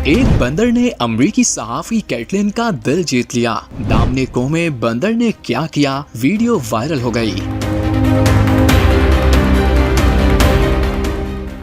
एक बंदर ने अमरीकी सहाफी कैटलिन का दिल जीत लिया। दामने कोह में बंदर ने क्या किया, वीडियो वायरल हो गई।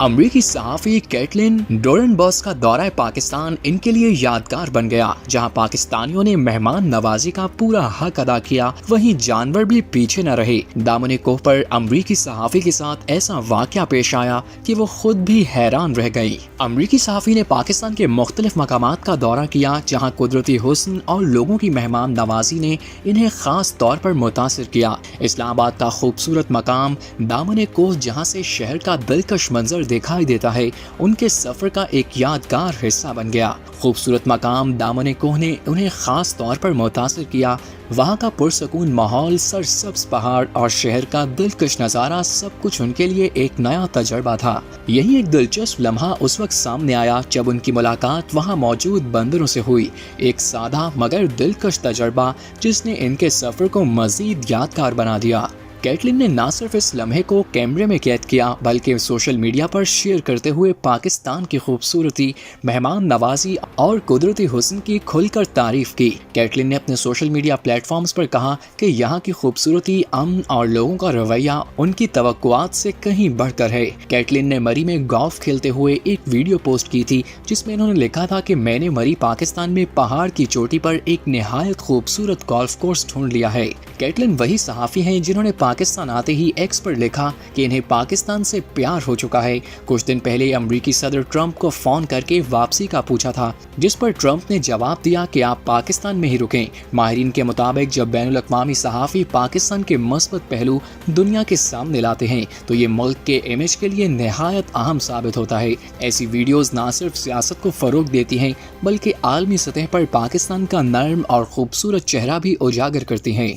अमरीकी सहाफी कैटलिन डोरनबर्ग का दौरा पाकिस्तान इनके लिए यादगार बन गया, जहां पाकिस्तानियों ने मेहमान नवाजी का पूरा हक अदा किया, वहीं जानवर भी पीछे न रहे। दामने कोह पर अमरीकी सहाफी के साथ ऐसा वाकया पेश आया कि वो खुद भी हैरान रह गई। अमरीकी सहाफी ने पाकिस्तान के मुख्तलिफ मकामात का दौरा किया, जहाँ कुदरती हुस्न और लोगों की मेहमान नवाजी ने इन्हें खास तौर पर मुतासिर किया। इस्लामाबाद का खूबसूरत मकाम दामने कोह, जहाँ से शहर का दिलकश मंजर दिखाई देता है, उनके सफर का एक यादगार हिस्सा बन गया। खूबसूरत मकाम दामने कोह ने उन्हें खास तौर पर मुतासिर किया। वहाँ का पुरसकून माहौल, सरसब्ज पहाड़ और शहर का दिलकश नज़ारा, सब कुछ उनके लिए एक नया तजर्बा था। यही एक दिलचस्प लम्हा उस वक्त सामने आया जब उनकी मुलाकात वहाँ मौजूद बंदरों से हुई। एक सादा मगर दिलकश तजर्बा जिसने इनके सफर को मजीद यादगार बना दिया। कैटलिन ने न सिर्फ इस लम्हे को कैमरे में कैद किया, बल्कि सोशल मीडिया पर शेयर करते हुए पाकिस्तान की खूबसूरती, मेहमान नवाजी और कुदरती हुस्न की खुलकर तारीफ की। कैटलिन ने अपने सोशल मीडिया प्लेटफॉर्म्स पर कहा कि यहाँ की खूबसूरती, अमन और लोगों का रवैया उनकी तवक्कुआत से कहीं बढ़कर है। कैटलिन ने मरी में गोल्फ खेलते हुए एक वीडियो पोस्ट की थी, जिसमें उन्होंने लिखा था कि मैंने मरी पाकिस्तान में पहाड़ की चोटी पर एक निहायत खूबसूरत गोल्फ कोर्स ढूंढ लिया है। कैटलिन वही सहाफी हैं जिन्होंने पाकिस्तान आते ही एक्स पर लिखा कि इन्हें पाकिस्तान से प्यार हो चुका है। कुछ दिन पहले अमरीकी सदर ट्रंप को फोन करके वापसी का पूछा था, जिस पर ट्रंप ने जवाब दिया कि आप पाकिस्तान में ही रुकें। माहिरीन के मुताबिक जब बैनुल अक़वामी सहाफी पाकिस्तान के मस्बत पहलू दुनिया के सामने लाते हैं, तो ये मुल्क के इमेज के लिए निहायत अहम साबित होता है। ऐसी वीडियोस न सिर्फ सियासत को फरोग देती हैं, बल्कि आलमी सतह पर पाकिस्तान का नर्म और खूबसूरत चेहरा भी उजागर करती हैं।